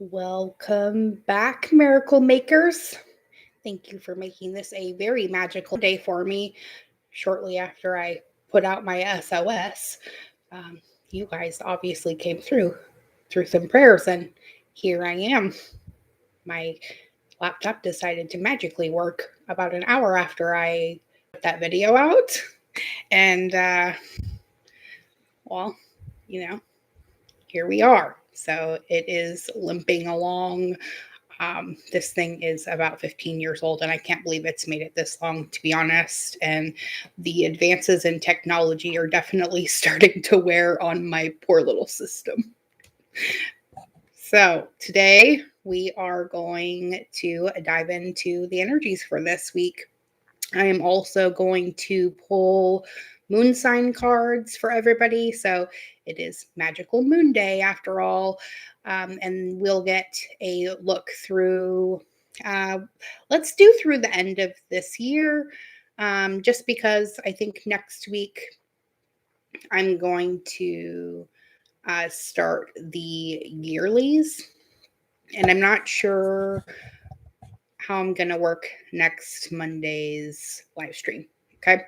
Welcome back, miracle makers. Thank you for making this a very magical day for me. Shortly after I put out my SOS, um, you guys obviously came through some prayers, and here I am. My laptop decided to magically work about an hour after I put that video out, and well, you know, here we are. So it is limping along. This thing is about 15 years old, and I can't believe it's made it this long, to be honest. And the advances in technology are definitely starting to wear on my poor little system. So today we are going to dive into the energies for this week. I am also going to pull moon sign cards for everybody. So it is Magical Moon Day after all. And we'll get a look through, let's do through the end of this year, just because I think next week I'm going to start the yearlies. And I'm not sure how I'm going to work next Monday's live stream. Okay.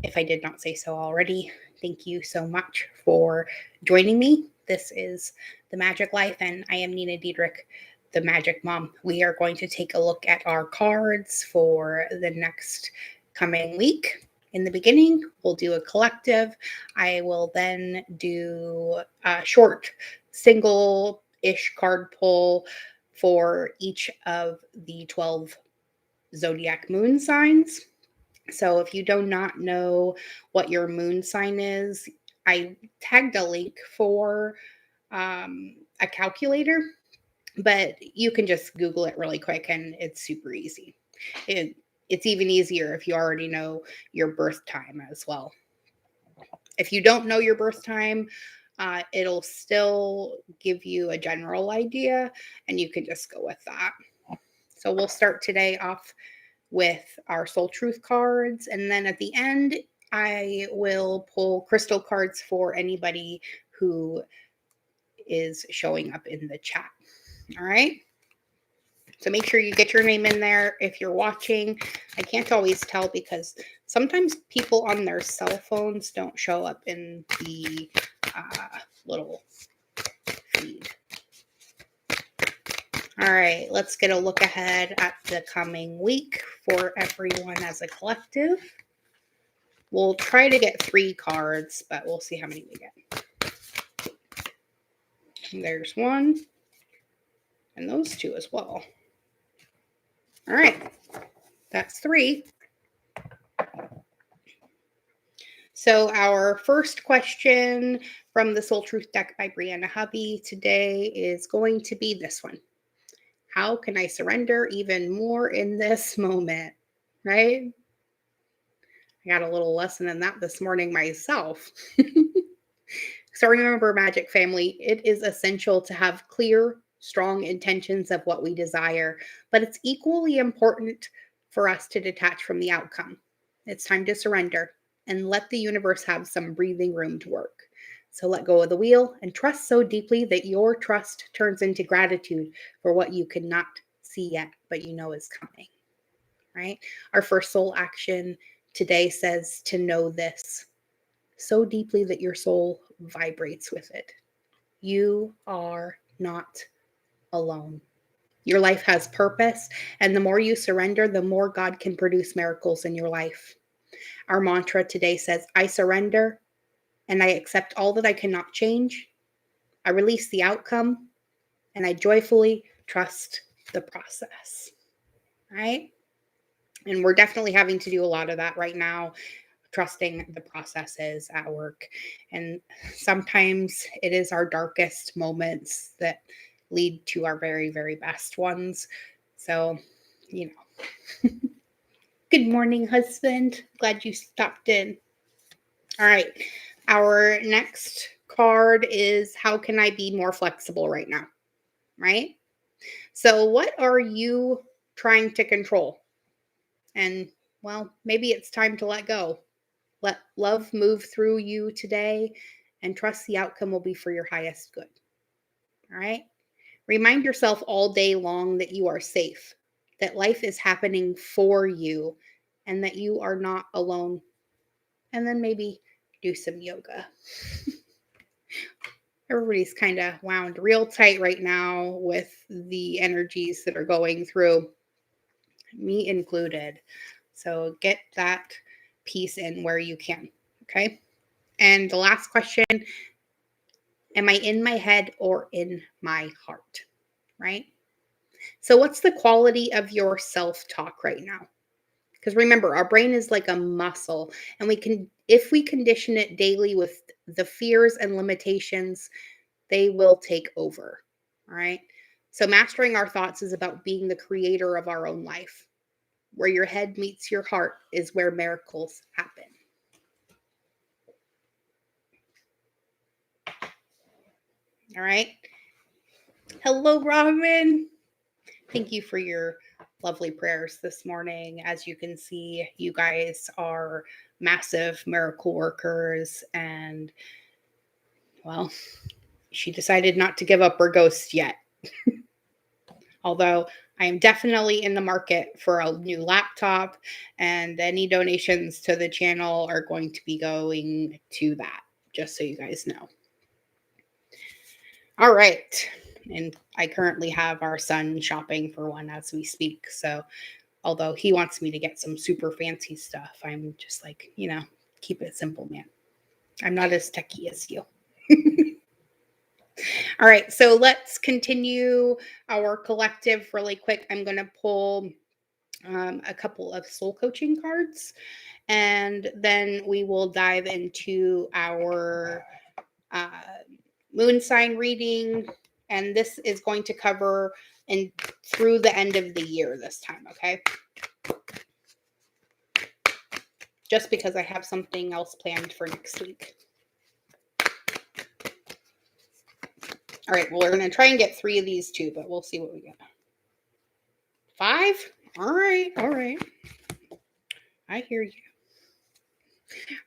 If I did not say so already, thank you so much for joining me. This is The Magic Life, and I am Nina Diedrich, the Magic Mom. We are going to take a look at our cards for the next coming week. In the beginning, we'll do a collective. I will then do a short single-ish card pull for each of the 12 zodiac moon signs. So if you do not know what your moon sign is, I tagged a link for a calculator, but you can just Google it really quick and it's super easy. It's even easier if you already know your birth time as well. If you don't know your birth time, it'll still give you a general idea and you can just go with that. So we'll start today off with our soul truth cards. And then at the end, I will pull crystal cards for anybody who is showing up in the chat. All right. So make sure you get your name in there if you're watching. I can't always tell because sometimes people on their cell phones don't show up in the little feed. All right, let's get a look ahead at the coming week for everyone as a collective. We'll try to get 3 cards, but we'll see how many we get. And there's 1, and those 2 as well. All right, that's 3. So our first question from the Soul Truth deck by Brianna Hubby today is going to be this one. How can I surrender even more in this moment? Right? I got a little lesson in that this morning myself. So remember, Magic Family, it is essential to have clear, strong intentions of what we desire, but it's equally important for us to detach from the outcome. It's time to surrender and let the universe have some breathing room to work. So let go of the wheel and trust so deeply that your trust turns into gratitude for what you cannot see yet, but you know is coming, right? Our first soul action today says to know this so deeply that your soul vibrates with it. You are not alone. Your life has purpose, and the more you surrender, the more God can produce miracles in your life. Our mantra today says, I surrender and I accept all that I cannot change. I release the outcome and I joyfully trust the process. Right? And we're definitely having to do a lot of that right now, trusting the processes at work. And sometimes it is our darkest moments that lead to our very, very best ones. So, you know. Good morning, husband. Glad you stopped in. All right. Our next card is how can I be more flexible right now? Right? So, what are you trying to control? And, well, maybe it's time to let go. Let love move through you today and trust the outcome will be for your highest good. All right. Remind yourself all day long that you are safe, that life is happening for you, and that you are not alone. And then maybe do some yoga. Everybody's kind of wound real tight right now with the energies that are going through, me included. So get that piece in where you can. Okay. And the last question, am I in my head or in my heart? Right. So, what's the quality of your self talk right now? Because remember, our brain is like a muscle, and if we condition it daily with the fears and limitations, they will take over. All right. So, mastering our thoughts is about being the creator of our own life. Where your head meets your heart is where miracles happen. All right. Hello, Robin. Thank you for your lovely prayers this morning. As you can see, you guys are massive miracle workers. And, well, she decided not to give up her ghost yet. Although I am definitely in the market for a new laptop, and any donations to the channel are going to be going to that, just so you guys know. All right. And I currently have our son shopping for one as we speak. So, although he wants me to get some super fancy stuff, I'm just like, keep it simple, man. I'm not as techy as you. All right. So, let's continue our collective really quick. I'm going to pull a couple of soul coaching cards, and then we will dive into our uh, moon sign reading, and this is going to cover and through the end of the year this time, okay? Just because I have something else planned for next week. All right, well, we're going to try and get 3 of these too, but we'll see what we get. 5? All right. I hear you.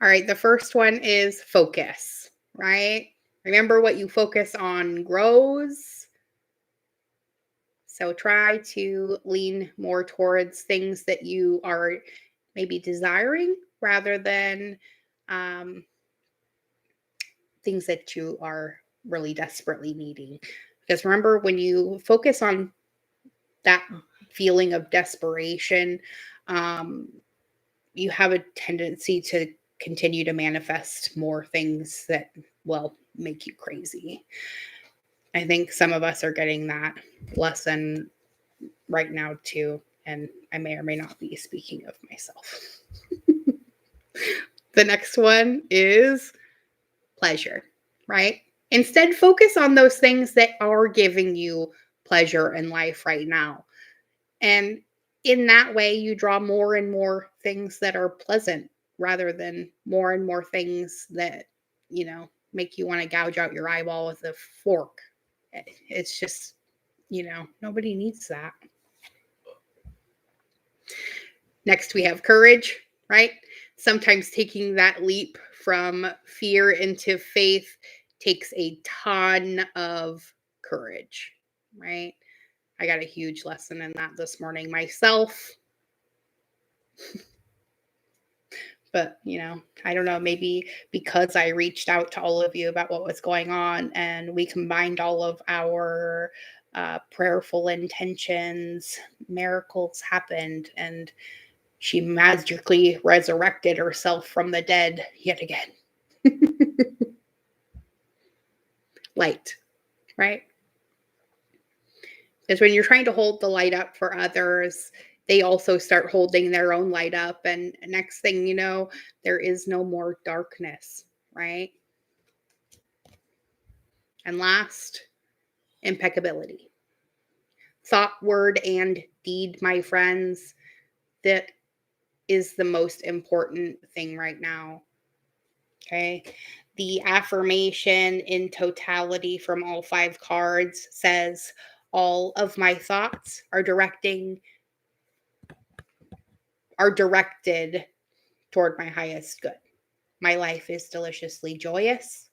All right, the first one is focus, right? Remember, what you focus on grows. So try to lean more towards things that you are maybe desiring rather than things that you are really desperately needing. Because remember, when you focus on that feeling of desperation, you have a tendency to continue to manifest more things that will make you crazy. I think some of us are getting that lesson right now too, and I may or may not be speaking of myself. The next one is pleasure, right? Instead, focus on those things that are giving you pleasure in life right now. And in that way, you draw more and more things that are pleasant rather than more and more things that, make you want to gouge out your eyeball with a fork. It's just, nobody needs that. Next, we have courage, right? Sometimes taking that leap from fear into faith takes a ton of courage, right? I got a huge lesson in that this morning myself. But, I don't know, maybe because I reached out to all of you about what was going on and we combined all of our prayerful intentions, miracles happened, and she magically resurrected herself from the dead yet again. Light, right? Because when you're trying to hold the light up for others, they also start holding their own light up. And next thing you know, there is no more darkness, right? And last, impeccability. Thought, word, and deed, my friends, that is the most important thing right now. Okay. The affirmation in totality from all 5 cards says, all of my thoughts are directed toward my highest good. My life is deliciously joyous.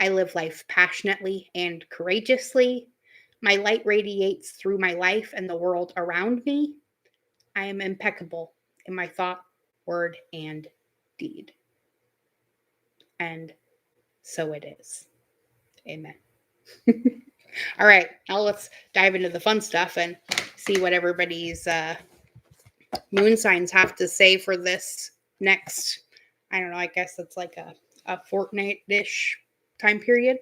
I live life passionately and courageously. My light radiates through my life and the world around me. I am impeccable in my thought, word, and deed. And so it is. Amen. All right, now let's dive into the fun stuff and see what everybody's moon signs have to say for this next, I don't know, I guess it's like a fortnight-ish time period.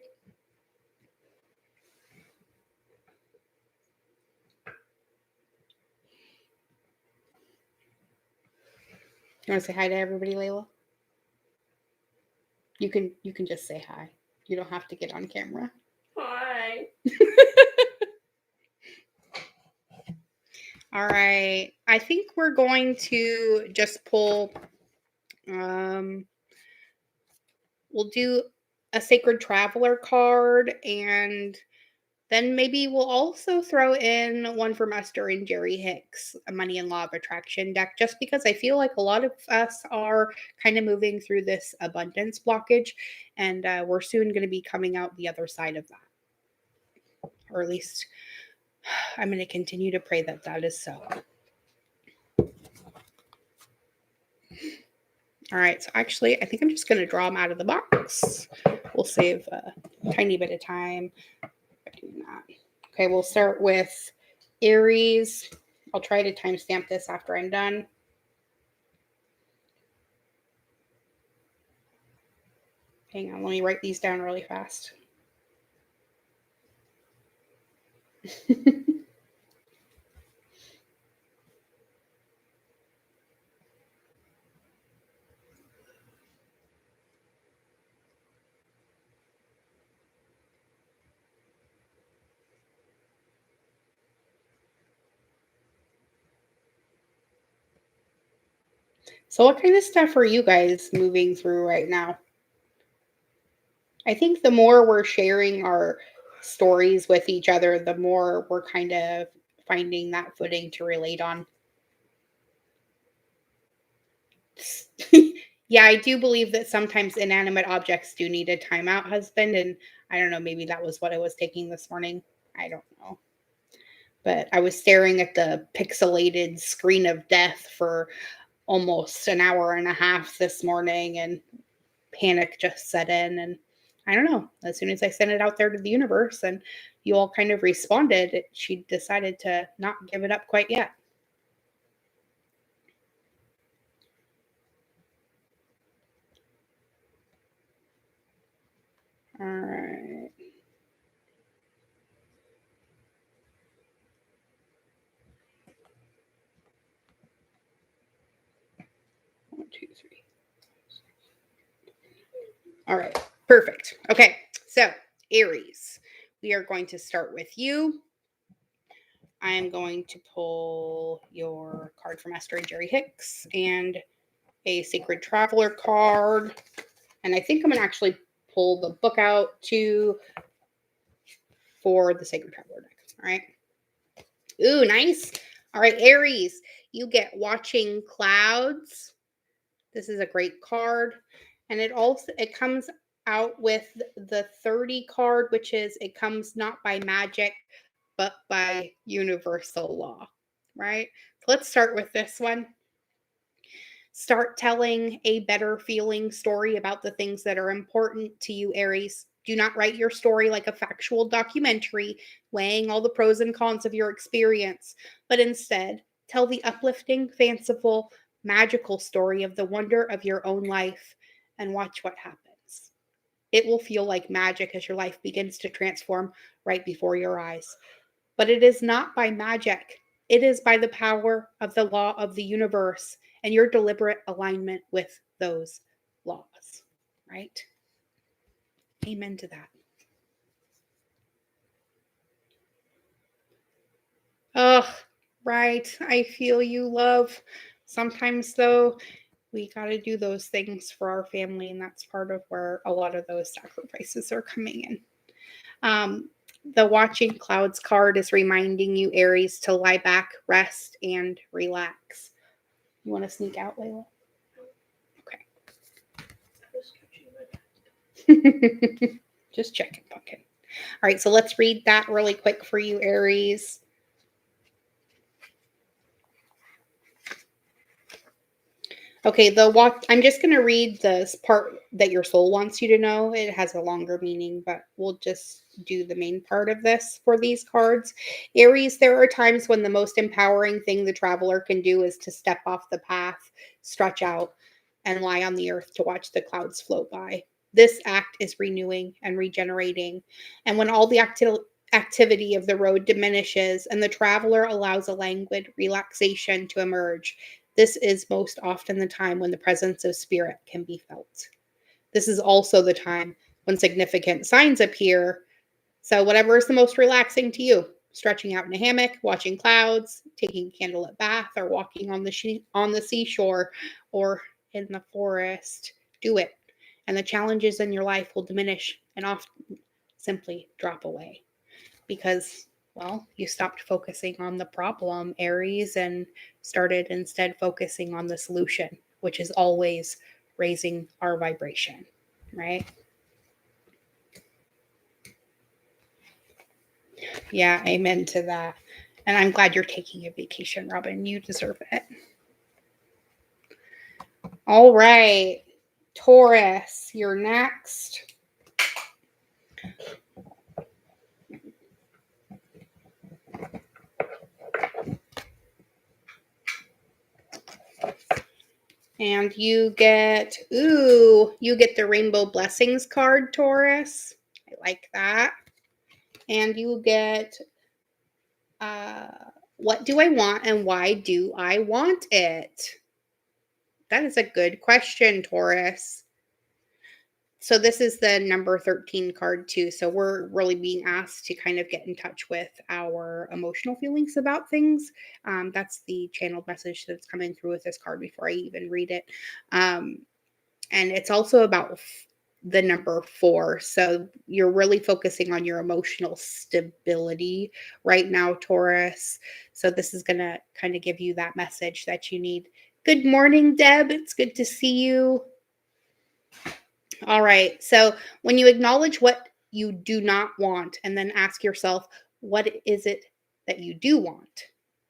You want to say hi to everybody, Layla? You can just say hi. You don't have to get on camera. Hi. All right. I think we're going to just pull we'll do a sacred traveler card, and then maybe we'll also throw in one from Esther and Jerry Hicks, a money and law of attraction deck, just because I feel like a lot of us are kind of moving through this abundance blockage, and we're soon going to be coming out the other side of that. Or at least I'm going to continue to pray that that is so. All right, so actually, I think I'm just going to draw them out of the box. We'll save a tiny bit of time by doing that. Okay, we'll start with Aries. I'll try to timestamp this after I'm done. Hang on, let me write these down really fast. So what kind of stuff are you guys moving through right now? I think the more we're sharing our stories with each other, the more we're kind of finding that footing to relate on. Yeah, I do believe that sometimes inanimate objects do need a timeout, husband. And I don't know, maybe that was what I was taking this morning. I don't know. But I was staring at the pixelated screen of death for almost an hour and a half this morning, and panic just set in. And I don't know, as soon as I sent it out there to the universe and you all kind of responded, she decided to not give it up quite yet. All right. One, two, three. All right. Perfect. Okay. So, Aries, we are going to start with you. I am going to pull your card from Esther and Jerry Hicks and a Sacred Traveler card. And I think I'm going to actually pull the book out too for the Sacred Traveler deck. All right. Ooh, nice. All right, Aries, you get Watching Clouds. This is a great card. And it comes out with the 30 card, which is it comes not by magic, but by universal law, right? So let's start with this one. Start telling a better feeling story about the things that are important to you, Aries. Do not write your story like a factual documentary, weighing all the pros and cons of your experience, but instead tell the uplifting, fanciful, magical story of the wonder of your own life and watch what happens. It will feel like magic as your life begins to transform right before your eyes. But it is not by magic, it is by the power of the law of the universe and your deliberate alignment with those laws, right? Amen to that. Oh, right. I feel you, love. Sometimes, though, we got to do those things for our family, and that's part of where a lot of those sacrifices are coming in. The Watching Clouds card is reminding you, Aries, to lie back, rest, and relax. You want to sneak out, Layla? Okay. Just checking, pumpkin. All right, so let's read that really quick for you, Aries. Okay, I'm just going to read this part that your soul wants you to know. It has a longer meaning, but we'll just do the main part of this for these cards. Aries, there are times when the most empowering thing the traveler can do is to step off the path, stretch out, and lie on the earth to watch the clouds float by. This act is renewing and regenerating. And when all the activity of the road diminishes and the traveler allows a languid relaxation to emerge, this is most often the time when the presence of spirit can be felt. This is also the time when significant signs appear. So, whatever is the most relaxing to you, stretching out in a hammock, watching clouds, taking a candlelit bath, or walking on the seashore or in the forest, do it. And the challenges in your life will diminish and often simply drop away because, well, you stopped focusing on the problem, Aries, and started instead focusing on the solution, which is always raising our vibration, right? Yeah, amen to that. And I'm glad you're taking a vacation, Robin. You deserve it. All right, Taurus, you're next. And you get the Rainbow Blessings card, Taurus. I like that. And you get what do I want and why do I want it? That is a good question, Taurus. So this is the number 13 card too. So we're really being asked to kind of get in touch with our emotional feelings about things. That's the channeled message that's coming through with this card before I even read it. And it's also about the number 4. So you're really focusing on your emotional stability right now, Taurus. So this is going to kind of give you that message that you need. Good morning, Deb. It's good to see you. All right. So when you acknowledge what you do not want and then ask yourself, what is it that you do want?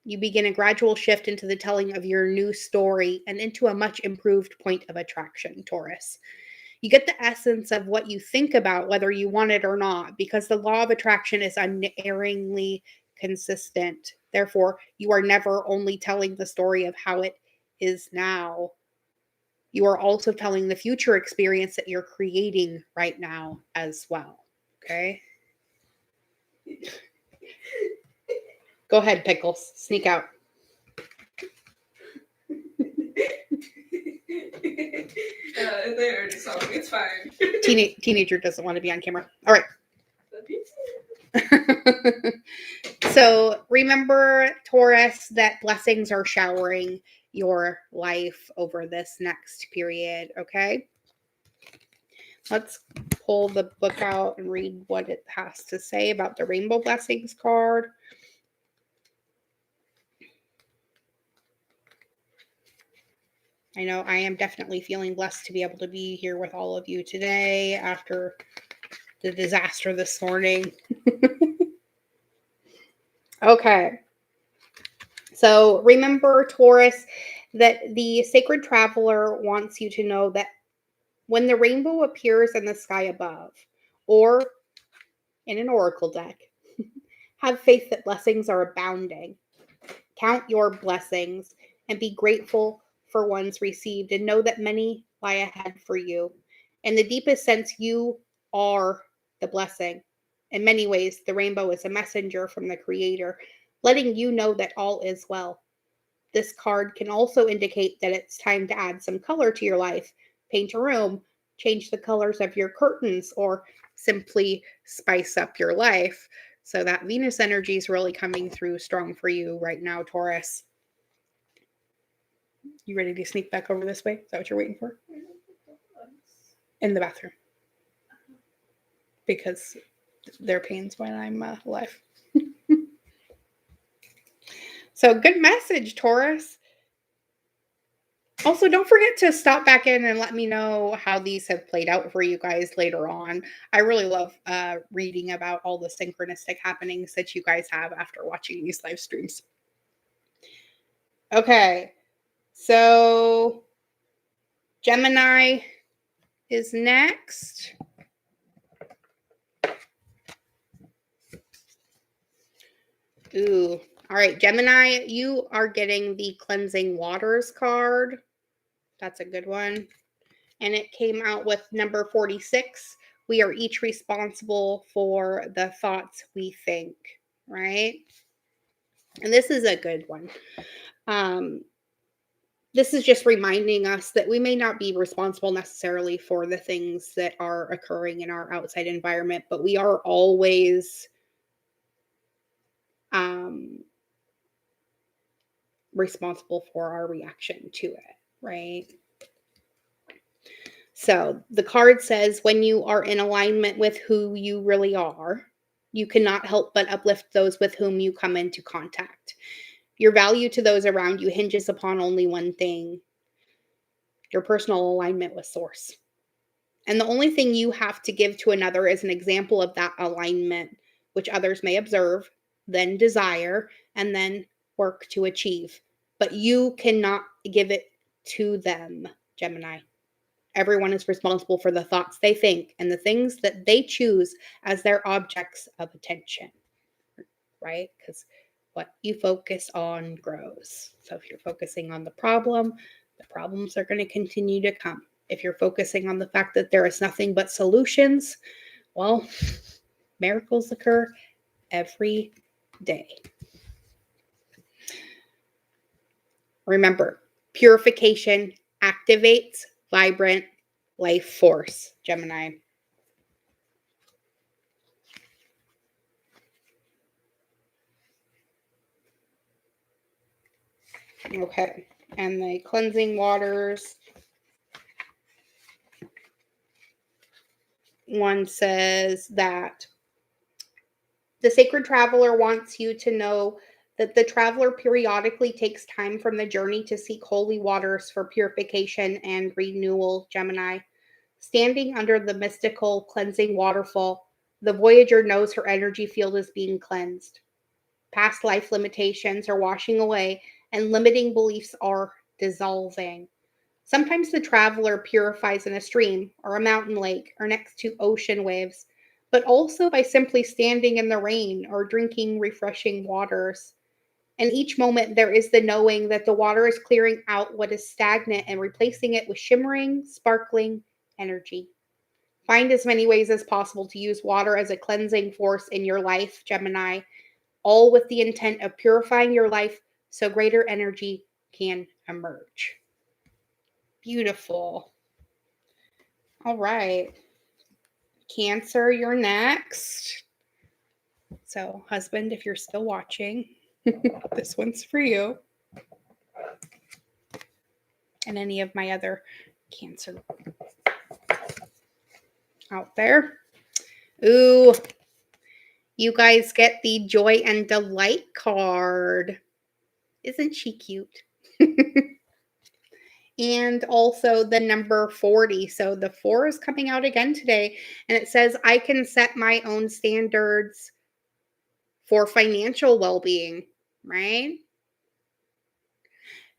You begin a gradual shift into the telling of your new story and into a much improved point of attraction, Taurus. You get the essence of what you think about, whether you want it or not, because the law of attraction is unerringly consistent. Therefore, you are never only telling the story of how it is now. You are also telling the future experience that you're creating right now as well. Okay? Go ahead, Pickles. Sneak out. They already saw me. It's fine. Teenager doesn't want to be on camera. All right. So remember, Taurus, that blessings are showering your life over this next period. Okay. Let's pull the book out and read what it has to say about the Rainbow Blessings card. I know I am definitely feeling blessed to be able to be here with all of you today after the disaster this morning. Okay. So remember, Taurus, that the sacred traveler wants you to know that when the rainbow appears in the sky above or in an oracle deck, have faith that blessings are abounding. Count your blessings and be grateful for ones received and know that many lie ahead for you. In the deepest sense, you are the blessing. In many ways, the rainbow is a messenger from the Creator, letting you know that all is well. This card can also indicate that it's time to add some color to your life, paint a room, change the colors of your curtains, or simply spice up your life. So that Venus energy is really coming through strong for you right now, Taurus. You ready to sneak back over this way? Is that what you're waiting for? In the bathroom. Because there are pains when I'm alive. So good message, Taurus. Also, don't forget to stop back in and let me know how these have played out for you guys later on. I really love reading about all the synchronistic happenings that you guys have after watching these live streams. Okay, so Gemini is next. Ooh, all right, Gemini, you are getting the Cleansing Waters card. That's a good one. And it came out with number 46. We are each responsible for the thoughts we think, right? And this is a good one. This is just reminding us that we may not be responsible necessarily for the things that are occurring in our outside environment, but we are always responsible for our reaction to it, right? So the card says, when you are in alignment with who you really are, you cannot help but uplift those with whom you come into contact. Your value to those around you hinges upon only one thing: your personal alignment with Source. And the only thing you have to give to another is an example of that alignment, which others may observe, then desire, and then work to achieve. But you cannot give it to them, Gemini. Everyone is responsible for the thoughts they think and the things that they choose as their objects of attention, right? Because what you focus on grows. So if you're focusing on the problems are going to continue to come. If you're focusing on the fact that there is nothing but solutions, well, miracles occur every day. Remember, purification activates vibrant life force, Gemini. Okay, and the cleansing waters one says that the sacred traveler wants you to know that the traveler periodically takes time from the journey to seek holy waters for purification and renewal, Gemini. Standing under the mystical cleansing waterfall, the voyager knows her energy field is being cleansed. Past life limitations are washing away, and limiting beliefs are dissolving. Sometimes the traveler purifies in a stream or a mountain lake or next to ocean waves, but also by simply standing in the rain or drinking refreshing waters. And each moment there is the knowing that the water is clearing out what is stagnant and replacing it with shimmering, sparkling energy. Find as many ways as possible to use water as a cleansing force in your life, Gemini, all with the intent of purifying your life so greater energy can emerge. Beautiful. All right. Cancer, you're next. So, husband, if you're still watching, this one's for you. And any of my other Cancer out there. Ooh, you guys get the Joy and Delight card. Isn't she cute? And also the number 40. So the 4 is coming out again today. And it says, I can set my own standards for financial well-being, right?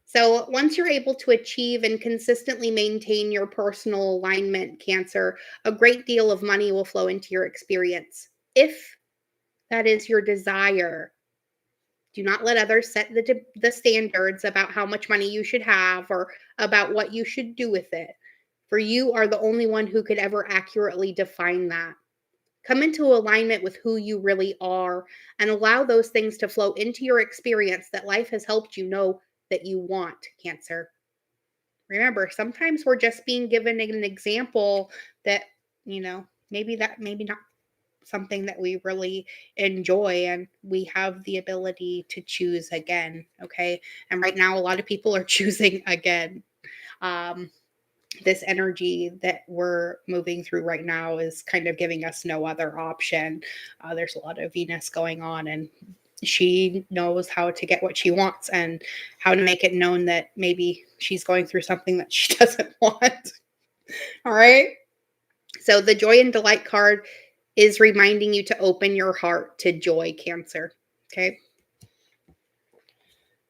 So once you're able to achieve and consistently maintain your personal alignment, Cancer, a great deal of money will flow into your experience, if that is your desire. Do not let others set the standards about how much money you should have or about what you should do with it. For you are the only one who could ever accurately define that. Come into alignment with who you really are and allow those things to flow into your experience that life has helped you know that you want, Cancer. Remember, sometimes we're just being given an example that, maybe not something that we really enjoy, and we have the ability to choose again. Okay. And right now, a lot of people are choosing again. This energy that we're moving through right now is kind of giving us no other option. There's a lot of Venus going on, and she knows how to get what she wants and how to make it known that maybe she's going through something that she doesn't want. All right. So the joy and delight card is reminding you to open your heart to joy, Cancer. Okay.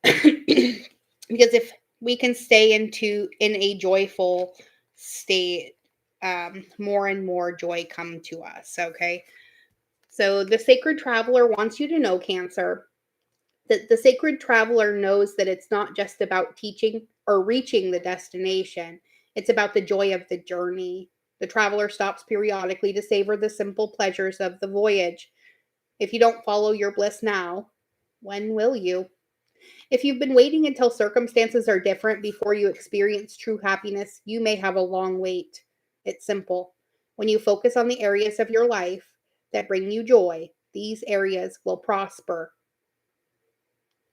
Because if we can stay in a joyful state, more and more joy come to us. Okay. So the sacred traveler wants you to know, Cancer, that the sacred traveler knows that it's not just about teaching or reaching the destination. It's about the joy of the journey. The traveler stops periodically to savor the simple pleasures of the voyage. If you don't follow your bliss now, when will you? If you've been waiting until circumstances are different before you experience true happiness, you may have a long wait. It's simple. When you focus on the areas of your life that bring you joy, these areas will prosper.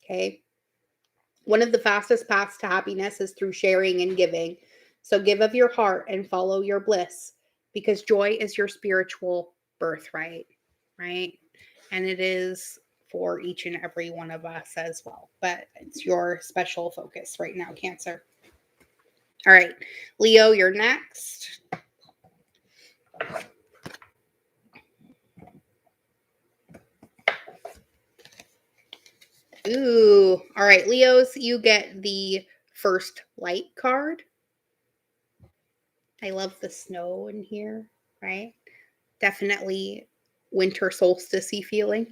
Okay? One of the fastest paths to happiness is through sharing and giving. So give of your heart and follow your bliss, because joy is your spiritual birthright, right? And it is for each and every one of us as well. But it's your special focus right now, Cancer. All right, Leo, you're next. Ooh, all right, Leos, you get the first light card. I love the snow in here, right? Definitely winter solstice feeling.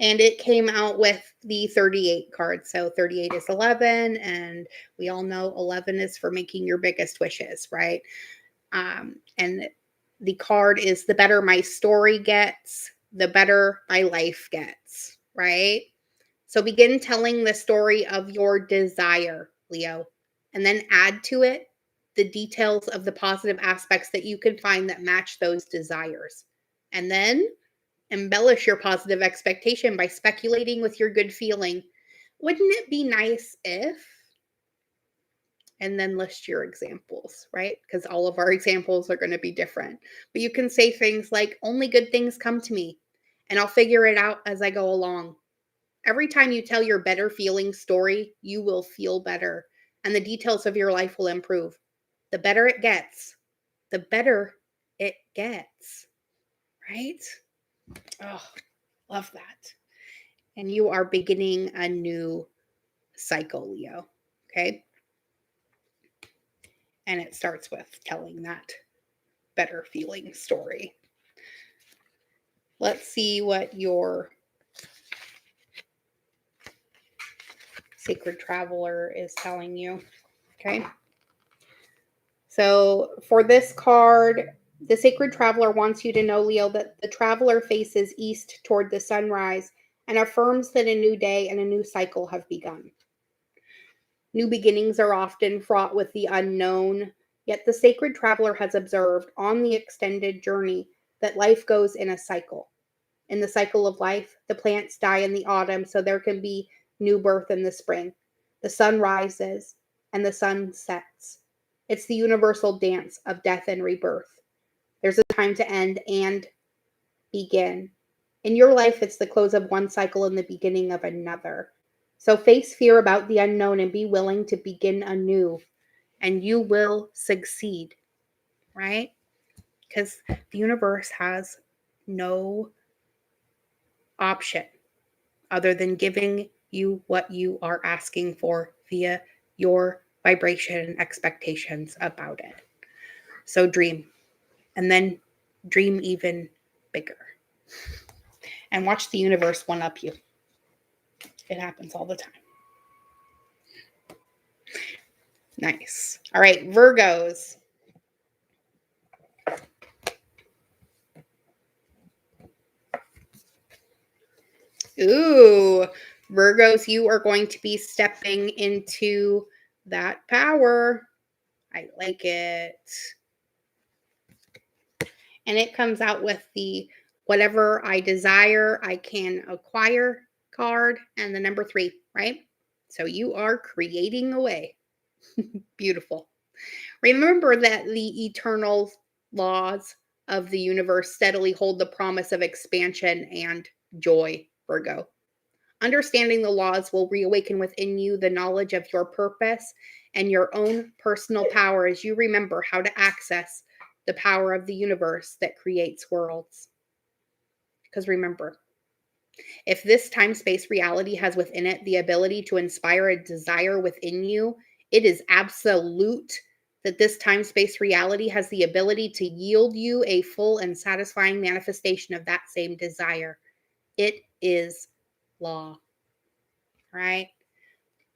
And it came out with the 38 card. So 38 is 11, and we all know 11 is for making your biggest wishes, right? And the card is the better my story gets, the better my life gets, right? So begin telling the story of your desire, Leo, and then add to it the details of the positive aspects that you can find that match those desires. And then embellish your positive expectation by speculating with your good feeling. Wouldn't it be nice if? And then list your examples, right? Because all of our examples are going to be different. But you can say things like, only good things come to me, and I'll figure it out as I go along. Every time you tell your better feeling story, you will feel better, and the details of your life will improve. The better it gets, the better it gets, right? Oh, love that. And you are beginning a new cycle, Leo. Okay. And it starts with telling that better feeling story. Let's see what your sacred traveler is telling you. Okay. So for this card, the sacred traveler wants you to know, Leo, that the traveler faces east toward the sunrise and affirms that a new day and a new cycle have begun. New beginnings are often fraught with the unknown, yet the sacred traveler has observed on the extended journey that life goes in a cycle. In the cycle of life, the plants die in the autumn, so there can be new birth in the spring. The sun rises and the sun sets. It's the universal dance of death and rebirth. There's a time to end and begin. In your life, it's the close of one cycle and the beginning of another. So face fear about the unknown and be willing to begin anew, and you will succeed, right? Because the universe has no option other than giving you what you are asking for via your vibration and expectations about it. So dream, and then dream even bigger. And watch the universe one up you. It happens all the time. Nice. All right, Virgos. Ooh, Virgos, you are going to be stepping into that power. I like it. And it comes out with the whatever I desire, I can acquire card and the number 3, right? So you are creating a way. Beautiful. Remember that the eternal laws of the universe steadily hold the promise of expansion and joy. Virgo. Understanding the laws will reawaken within you the knowledge of your purpose and your own personal power as you remember how to access the power of the universe that creates worlds. Because remember, if this time-space reality has within it the ability to inspire a desire within you, it is absolute that this time-space reality has the ability to yield you a full and satisfying manifestation of that same desire. It is law, right?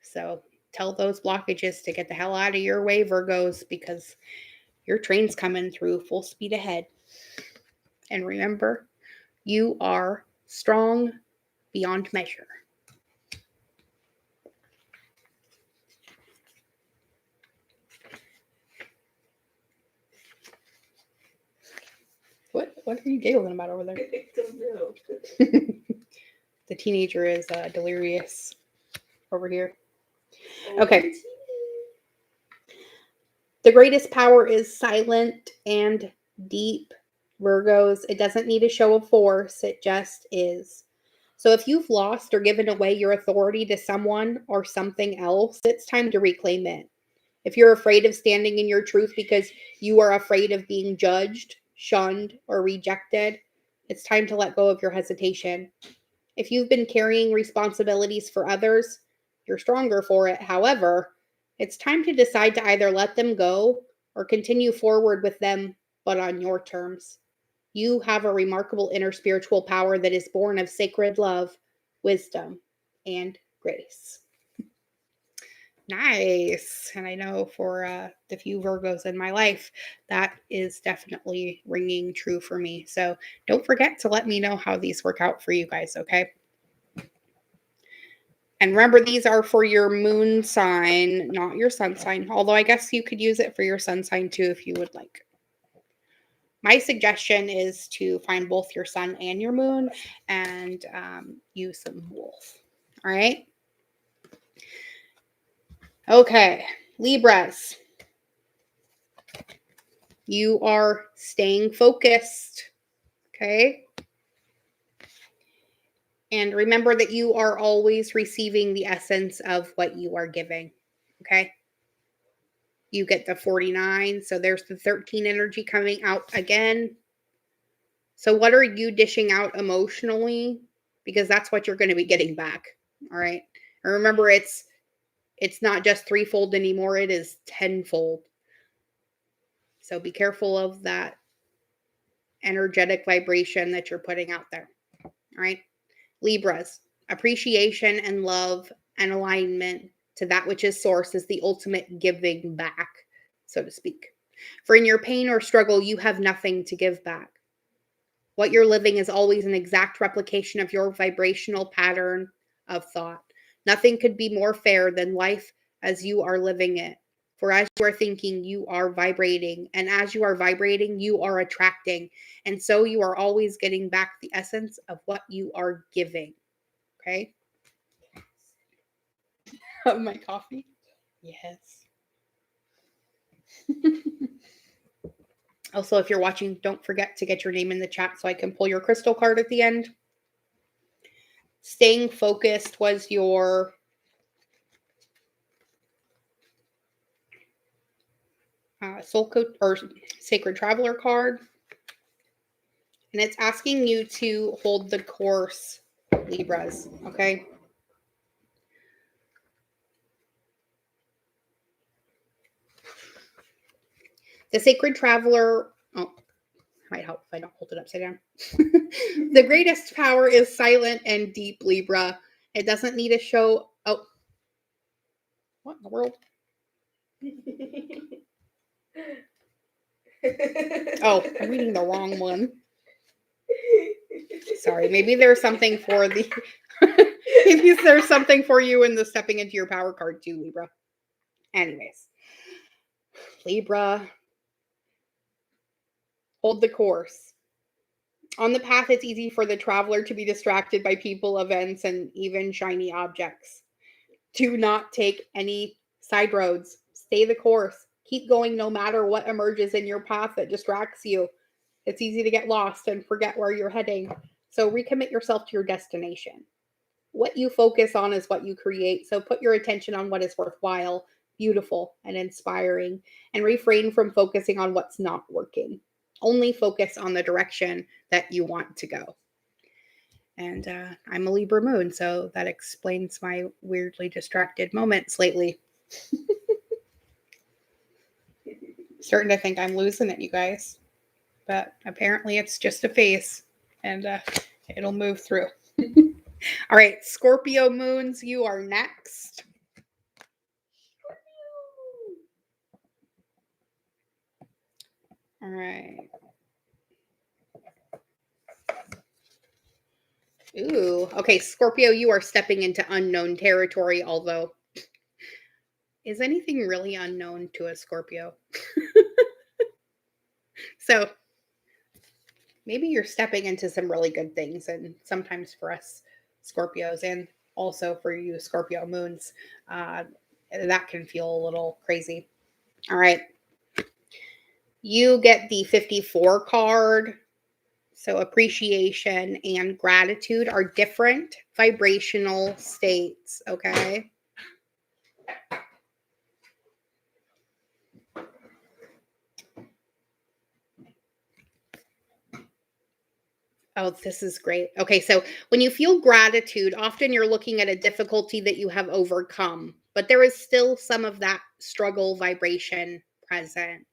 So tell those blockages to get the hell out of your way, Virgos, because your train's coming through full speed ahead. And remember, you are strong beyond measure. What are you giggling about over there? I don't know. The teenager is delirious over here. Okay. The greatest power is silent and deep, Virgos. It doesn't need a show of force. It just is. So if you've lost or given away your authority to someone or something else, it's time to reclaim it. If you're afraid of standing in your truth because you are afraid of being judged, shunned, or rejected, it's time to let go of your hesitation. If you've been carrying responsibilities for others, you're stronger for it. However, it's time to decide to either let them go or continue forward with them, but on your terms. You have a remarkable inner spiritual power that is born of sacred love, wisdom, and grace. Nice. And I know for the few Virgos in my life, that is definitely ringing true for me. So don't forget to let me know how these work out for you guys, okay? And remember, these are for your moon sign, not your sun sign. Although I guess you could use it for your sun sign too if you would like. My suggestion is to find both your sun and your moon and use some wolf. All right? Okay, Libras. You are staying focused, okay? And remember that you are always receiving the essence of what you are giving, okay? You get the 49, so there's the 13 energy coming out again. So what are you dishing out emotionally? Because that's what you're going to be getting back, all right? And remember, it's not just threefold anymore, it is tenfold. So be careful of that energetic vibration that you're putting out there, all right? Libras, appreciation and love and alignment to that which is source is the ultimate giving back, so to speak. For in your pain or struggle, you have nothing to give back. What you're living is always an exact replication of your vibrational pattern of thought. Nothing could be more fair than life as you are living it. For as you are thinking, you are vibrating. And as you are vibrating, you are attracting. And so you are always getting back the essence of what you are giving. Okay? My coffee? Yes. Also, if you're watching, don't forget to get your name in the chat so I can pull your crystal card at the end. Staying focused was your soul coach or sacred traveler card. And it's asking you to hold the course, Libras, okay? The sacred traveler, might help if I don't hold it upside down. The greatest power is silent and deep, Libra. It doesn't need a show. Oh, what in the world? Oh, I'm reading the wrong one. Sorry, maybe there's something for the maybe there's something for you in the stepping into your power card too, Libra. Anyways, Libra, hold the course. On the path, it's easy for the traveler to be distracted by people, events, and even shiny objects. Do not take any side roads. Stay the course. Keep going no matter what emerges in your path that distracts you. It's easy to get lost and forget where you're heading. So recommit yourself to your destination. What you focus on is what you create. So put your attention on what is worthwhile, beautiful, and inspiring, and refrain from focusing on what's not working. Only focus on the direction that you want to go. And I'm a Libra moon, so that explains my weirdly distracted moments lately. Starting to think I'm losing it, you guys. But apparently it's just a phase, and it'll move through. All right, Scorpio moons, you are next. All right. Ooh, okay, Scorpio, you are stepping into unknown territory, although is anything really unknown to a Scorpio? So maybe you're stepping into some really good things, and sometimes for us Scorpios, and also for you Scorpio moons, that can feel a little crazy. All right. You get the 54 card. So appreciation and gratitude are different vibrational states, okay? Oh, this is great. Okay, so when you feel gratitude, often you're looking at a difficulty that you have overcome, but there is still some of that struggle vibration present.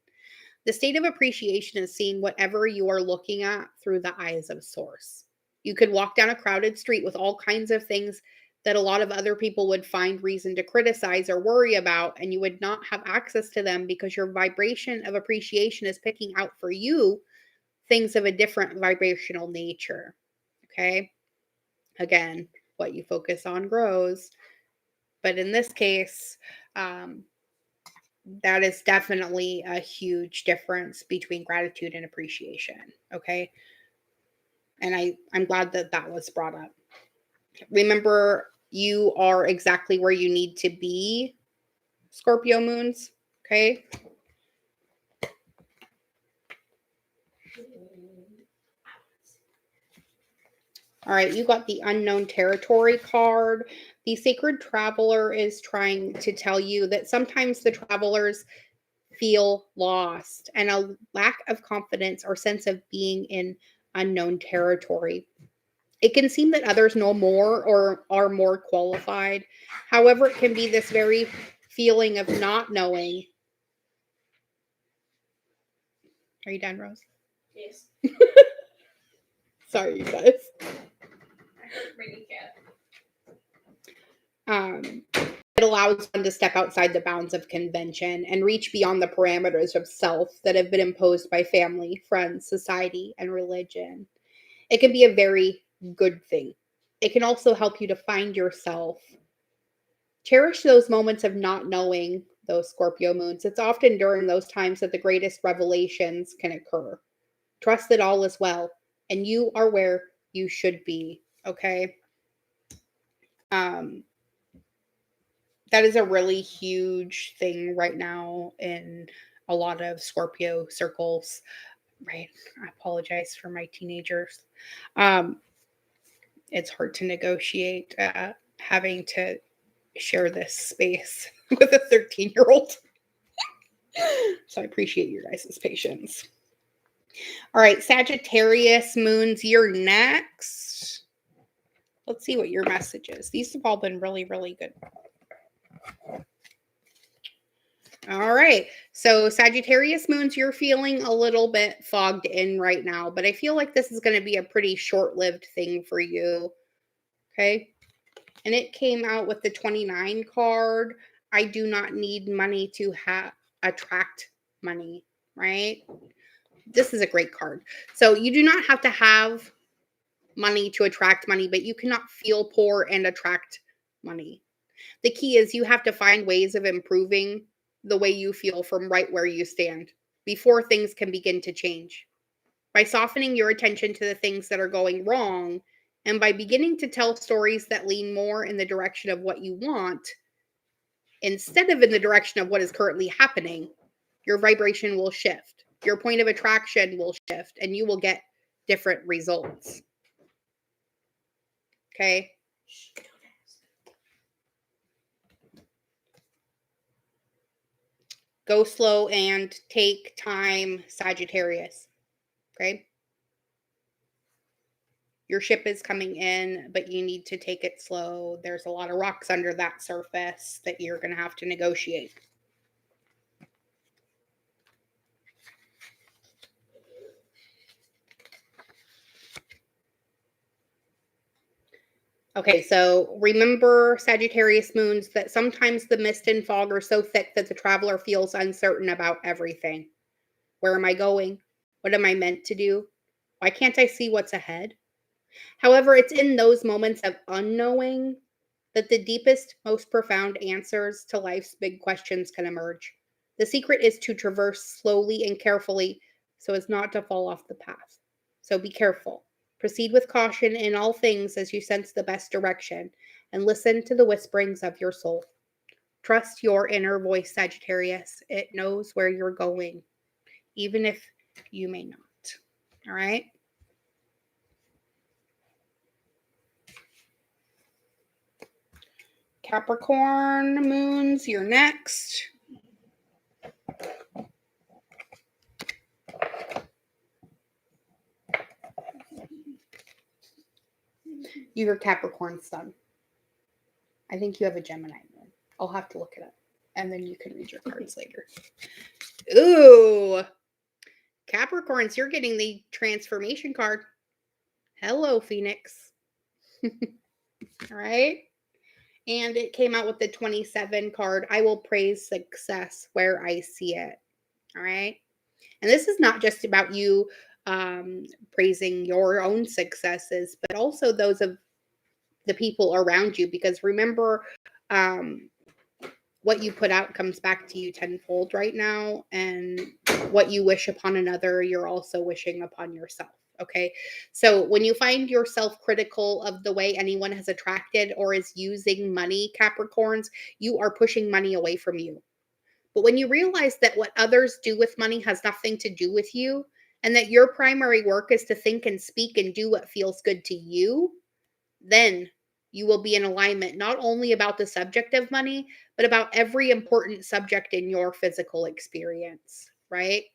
The state of appreciation is seeing whatever you are looking at through the eyes of source. You could walk down a crowded street with all kinds of things that a lot of other people would find reason to criticize or worry about, and you would not have access to them because your vibration of appreciation is picking out for you things of a different vibrational nature. Okay. Again, what you focus on grows. But in this case, that is definitely a huge difference between gratitude and appreciation. Okay. And I'm glad that that was brought up. Remember, you are exactly where you need to be, Scorpio moons. Okay. All right, you got the unknown territory card. The sacred traveler is trying to tell you that sometimes the travelers feel lost and a lack of confidence or sense of being in unknown territory. It can seem that others know more or are more qualified. However, it can be this very feeling of not knowing. Are you done, Rose? Yes. Sorry, you guys. I heard my kneecap. It allows one to step outside the bounds of convention and reach beyond the parameters of self that have been imposed by family, friends, society, and religion. It can be a very good thing. It can also help you to find yourself. Cherish those moments of not knowing, those Scorpio moons. It's often during those times that the greatest revelations can occur. Trust that all is well and you are where you should be. Okay. Um, that is a really huge thing right now in a lot of Scorpio circles. Right. I apologize for my teenagers. It's hard to negotiate having to share this space with a 13-year-old. So I appreciate your guys' patience. All right, Sagittarius moons, you're next. Let's see what your message is. These have all been really, really good. All right. So Sagittarius moons, you're feeling a little bit fogged in right now, but I feel like this is going to be a pretty short-lived thing for you. Okay. And it came out with the 29 card. I do not need money to attract money, right? This is a great card. So you do not have to have money to attract money, but you cannot feel poor and attract money. The key is you have to find ways of improving the way you feel from right where you stand before things can begin to change. By softening your attention to the things that are going wrong and by beginning to tell stories that lean more in the direction of what you want instead of in the direction of what is currently happening, your vibration will shift. Your point of attraction will shift and you will get different results. Okay. Go slow and take time, Sagittarius. Okay. Your ship is coming in, but you need to take it slow. There's a lot of rocks under that surface that you're going to have to negotiate. Okay, so remember, Sagittarius moons, that sometimes the mist and fog are so thick that the traveler feels uncertain about everything. Where am I going? What am I meant to do? Why can't I see what's ahead? However, it's in those moments of unknowing that the deepest, most profound answers to life's big questions can emerge. The secret is to traverse slowly and carefully so as not to fall off the path. So be careful. Proceed with caution in all things as you sense the best direction, and listen to the whisperings of your soul. Trust your inner voice, Sagittarius. It knows where you're going, even if you may not. All right? Capricorn moons, you're next. You're Capricorn sun. I think you have a Gemini moon. I'll have to look it up. And then you can read your cards later. Ooh. Capricorns, you're getting the transformation card. Hello, Phoenix. All right. And it came out with the 27 card. I will praise success where I see it. All right. And this is not just about you praising your own successes, but also those of the people around you. Because remember, what you put out comes back to you tenfold right now. And what you wish upon another, you're also wishing upon yourself. Okay. So when you find yourself critical of the way anyone has attracted or is using money, Capricorns, you are pushing money away from you. But when you realize that what others do with money has nothing to do with you, and that your primary work is to think and speak and do what feels good to you, then you will be in alignment not only about the subject of money, but about every important subject in your physical experience, right?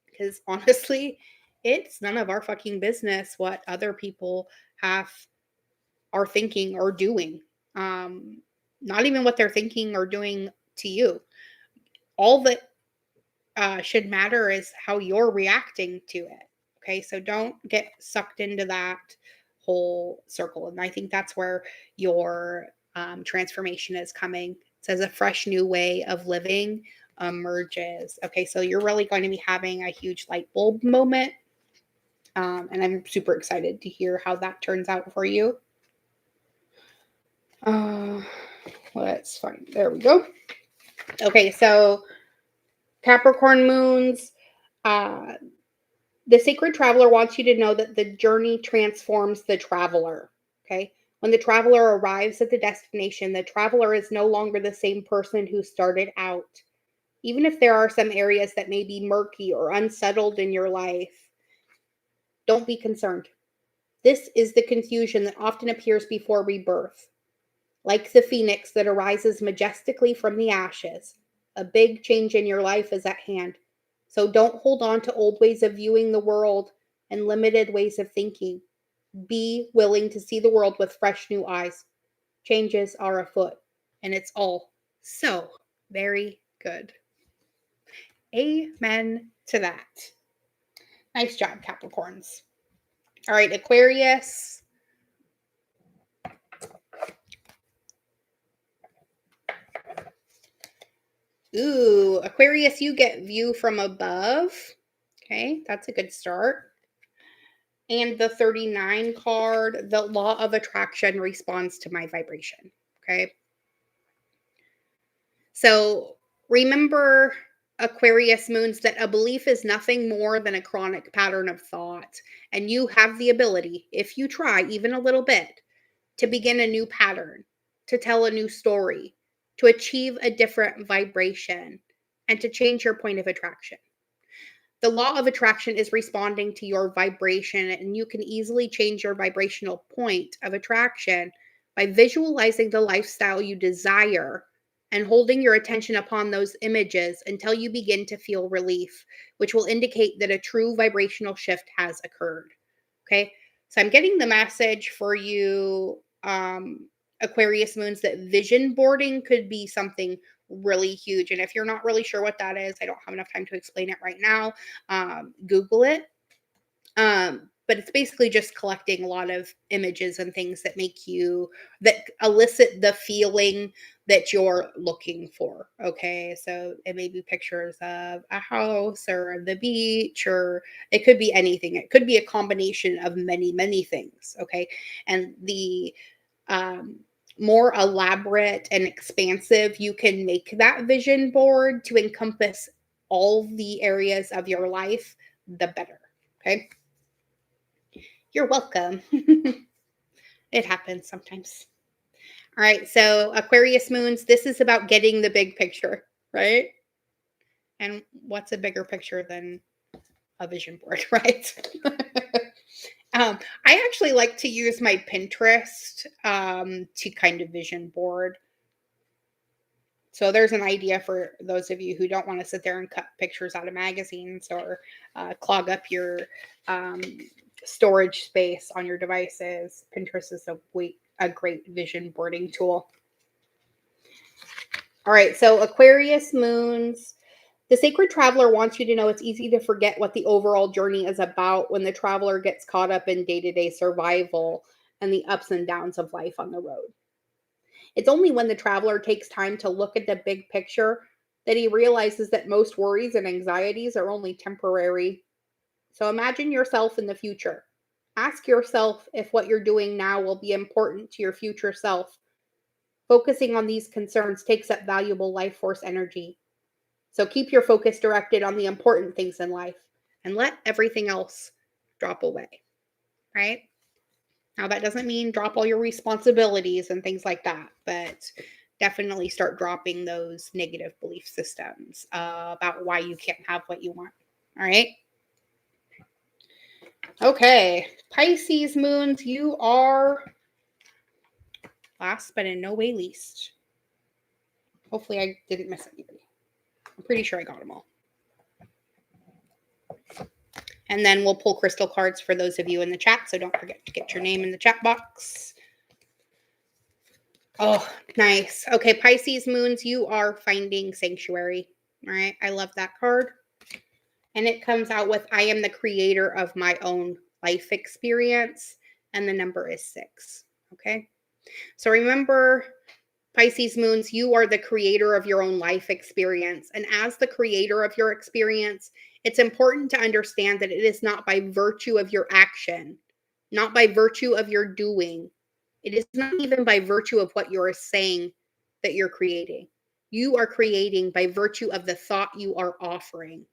Because honestly, it's none of our fucking business what other people are thinking or doing. Not even what they're thinking or doing to you. All that should matter is how you're reacting to it. Okay, so don't get sucked into that whole circle. And I think that's where your transformation is coming. It says a fresh new way of living emerges. Okay, so you're really going to be having a huge light bulb moment. And I'm super excited to hear how that turns out for you. Let's find, there we go. Okay, so Capricorn moons, the sacred traveler wants you to know that the journey transforms the traveler. Okay. When the traveler arrives at the destination, the traveler is no longer the same person who started out. Even if there are some areas that may be murky or unsettled in your life, don't be concerned. This is the confusion that often appears before rebirth. Like the phoenix that arises majestically from the ashes, a big change in your life is at hand. So don't hold on to old ways of viewing the world and limited ways of thinking. Be willing to see the world with fresh new eyes. Changes are afoot, and it's all so very good. Amen to that. Nice job, Capricorns. All right, Aquarius. Ooh, Aquarius, you get view from above. Okay, that's a good start. And the 39 card, the law of attraction responds to my vibration. Okay. So remember, Aquarius moons, that a belief is nothing more than a chronic pattern of thought. And you have the ability, if you try even a little bit, to begin a new pattern, to tell a new story, to achieve a different vibration, and to change your point of attraction. The law of attraction is responding to your vibration, and you can easily change your vibrational point of attraction by visualizing the lifestyle you desire and holding your attention upon those images until you begin to feel relief, which will indicate that a true vibrational shift has occurred. Okay. So I'm getting the message for you, Aquarius moons, that vision boarding could be something really huge. And if you're not really sure what that is, I don't have enough time to explain it right now. Google it. But it's basically just collecting a lot of images and things that that elicit the feeling that you're looking for. Okay. So it may be pictures of a house or the beach, or it could be anything. It could be a combination of many, many things. Okay. And the um, more elaborate and expansive you can make that vision board to encompass all the areas of your life, the better. Okay. You're welcome. It happens sometimes. All right. So, Aquarius moons, this is about getting the big picture, right? And what's a bigger picture than a vision board, right? I actually like to use my Pinterest to kind of vision board. So there's an idea for those of you who don't want to sit there and cut pictures out of magazines or clog up your um, storage space on your devices. Pinterest is a great vision boarding tool. All right, so Aquarius moons. The sacred traveler wants you to know it's easy to forget what the overall journey is about when the traveler gets caught up in day-to-day survival and the ups and downs of life on the road. It's only when the traveler takes time to look at the big picture that he realizes that most worries and anxieties are only temporary. So imagine yourself in the future. Ask yourself if what you're doing now will be important to your future self. Focusing on these concerns takes up valuable life force energy. So keep your focus directed on the important things in life and let everything else drop away, right? Now, that doesn't mean drop all your responsibilities and things like that, but definitely start dropping those negative belief systems about why you can't have what you want. All right. Okay. Pisces moons, you are last but in no way least. Hopefully, I didn't miss anybody. I'm pretty sure I got them all. And then we'll pull crystal cards for those of you in the chat. So don't forget to get your name in the chat box. Oh, nice. Okay, Pisces moons, you are finding sanctuary. All right, I love that card. And it comes out with I am the creator of my own life experience. And the number is 6. Okay, so remember, Pisces moons, you are the creator of your own life experience. And as the creator of your experience, it's important to understand that it is not by virtue of your action, not by virtue of your doing. It is not even by virtue of what you're saying that you're creating. You are creating by virtue of the thought you are offering.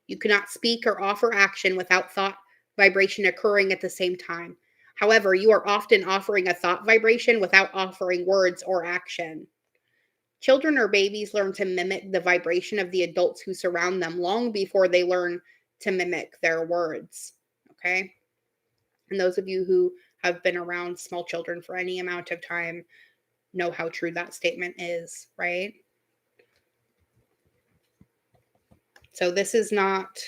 You cannot speak or offer action without thought vibration occurring at the same time. However, you are often offering a thought vibration without offering words or action. Children or babies learn to mimic the vibration of the adults who surround them long before they learn to mimic their words. Okay? And those of you who have been around small children for any amount of time know how true that statement is, right? So this is not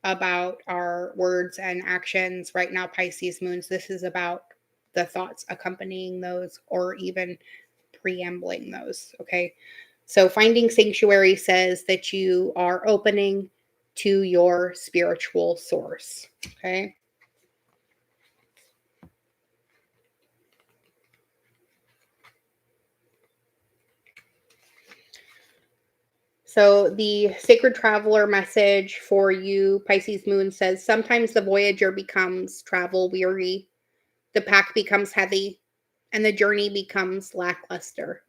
about our words and actions right now, Pisces moons. This is about the thoughts accompanying those or even preambling those. Okay. So finding sanctuary says that you are opening to your spiritual source. Okay. So the sacred traveler message for you, Pisces moon, says sometimes the voyager becomes travel weary, the pack becomes heavy, and the journey becomes lackluster.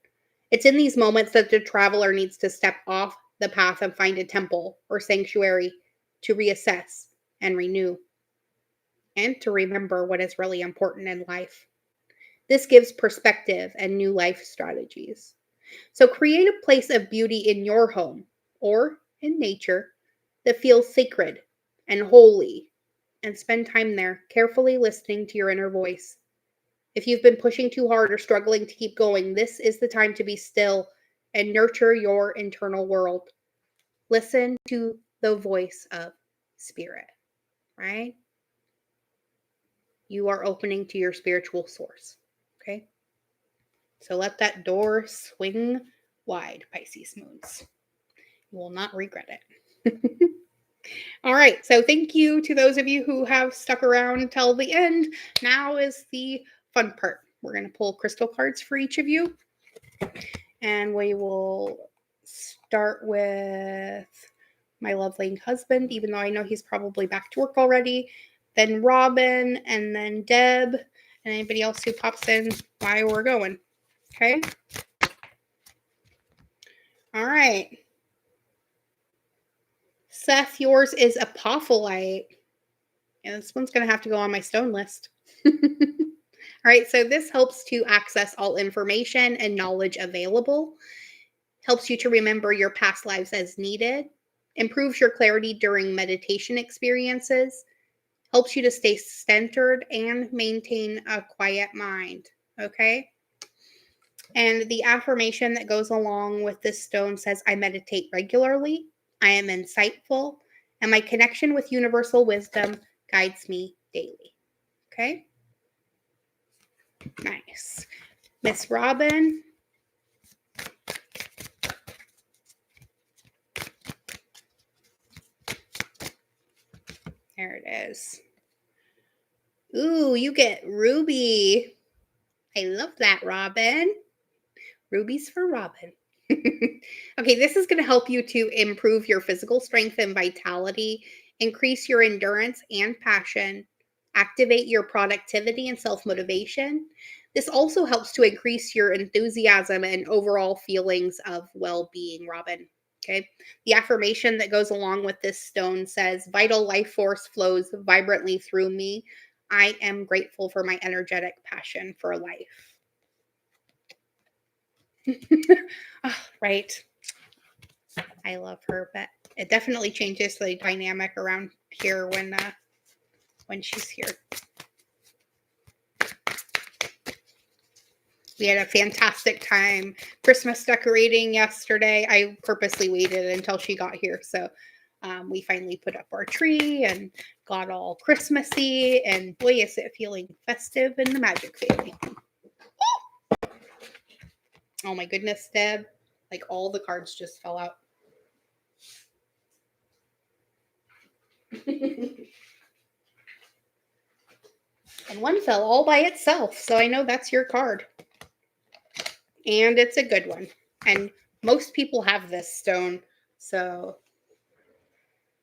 It's in these moments that the traveler needs to step off the path and find a temple or sanctuary to reassess and renew, and to remember what is really important in life. This gives perspective and new life strategies. So create a place of beauty in your home or in nature that feels sacred and holy, and spend time there, carefully listening to your inner voice. If you've been pushing too hard or struggling to keep going, this is the time to be still and nurture your internal world. Listen to the voice of spirit, right? You are opening to your spiritual source, okay? So let that door swing wide, Pisces moons. You will not regret it. All right. So thank you to those of you who have stuck around till the end. Now is the fun part. We're going to pull crystal cards for each of you. And we will start with my lovely husband, even though I know he's probably back to work already. Then Robin, and then Deb, and anybody else who pops in while we're going. Okay? All right. Seth, yours is apophyllite. And this one's going to have to go on my stone list. All right, so this helps to access all information and knowledge available, helps you to remember your past lives as needed, improves your clarity during meditation experiences, helps you to stay centered and maintain a quiet mind. Okay? And the affirmation that goes along with this stone says, I meditate regularly, I am insightful, and my connection with universal wisdom guides me daily. Okay? Nice. Miss Robin. There it is. Ooh, you get Ruby. I love that, Robin. Rubies for Robin. Okay, this is going to help you to improve your physical strength and vitality, increase your endurance and passion, activate your productivity and self-motivation. This also helps to increase your enthusiasm and overall feelings of well-being, Robin. Okay. The affirmation that goes along with this stone says, vital life force flows vibrantly through me. I am grateful for my energetic passion for life. Oh, right. I love her, but it definitely changes the dynamic around here when she's here. We had a fantastic time Christmas decorating yesterday. I purposely waited until she got here, so we finally put up our tree and got all Christmassy, and boy, is it feeling festive in the Magic family. Oh my goodness, Deb. Like all the cards just fell out. And one fell all by itself, so I know that's your card. And it's a good one. And most people have this stone, so...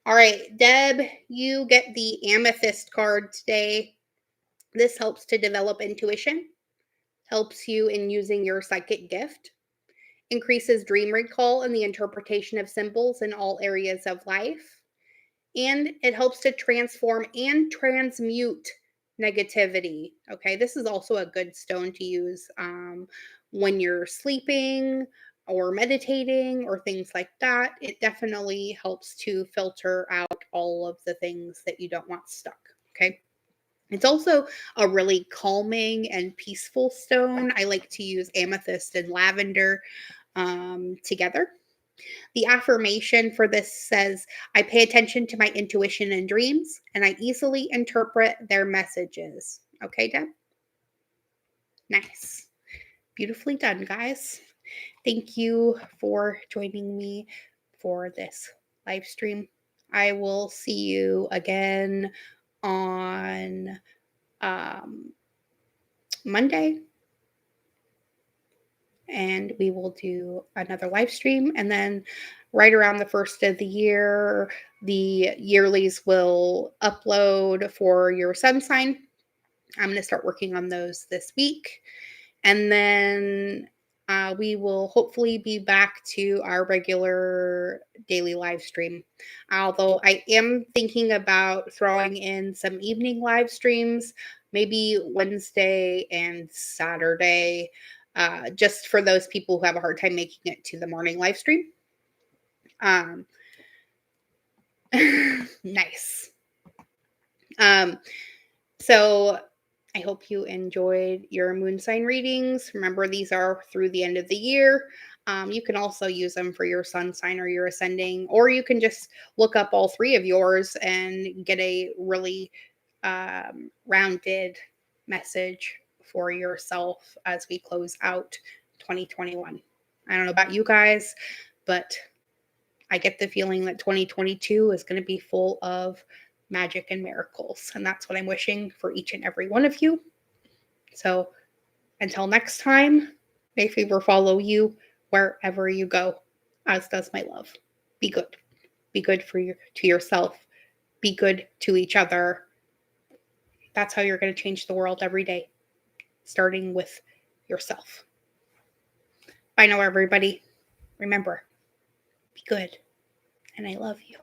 All right, Deb, you get the amethyst card today. This helps to develop intuition, helps you in using your psychic gift, increases dream recall and the interpretation of symbols in all areas of life, and it helps to transform and transmute negativity. Okay, this is also a good stone to use when you're sleeping or meditating or things like that. It definitely helps to filter out all of the things that you don't want stuck. Okay. It's also a really calming and peaceful stone. I like to use amethyst and lavender together. The affirmation for this says, I pay attention to my intuition and dreams, and I easily interpret their messages. Okay, Deb? Nice. Beautifully done, guys. Thank you for joining me for this live stream. I will see you again on Monday, and we will do another live stream. And then right around the first of the year, the yearlies will upload for your sun sign. I'm going to start working on those this week. And then we will hopefully be back to our regular daily live stream. Although I am thinking about throwing in some evening live streams, maybe Wednesday and Saturday, just for those people who have a hard time making it to the morning live stream. Nice. So I hope you enjoyed your moon sign readings. Remember, these are through the end of the year. You can also use them for your sun sign or your ascending, or you can just look up all three of yours and get a really rounded message for yourself as we close out 2021. I don't know about you guys, but I get the feeling that 2022 is going to be full of magic and miracles. And that's what I'm wishing for each and every one of you. So until next time, may favor follow you wherever you go, as does my love. Be good. Be good to yourself. Be good to each other. That's how you're going to change the world every day, starting with yourself. Bye now, everybody. Remember, be good. And I love you.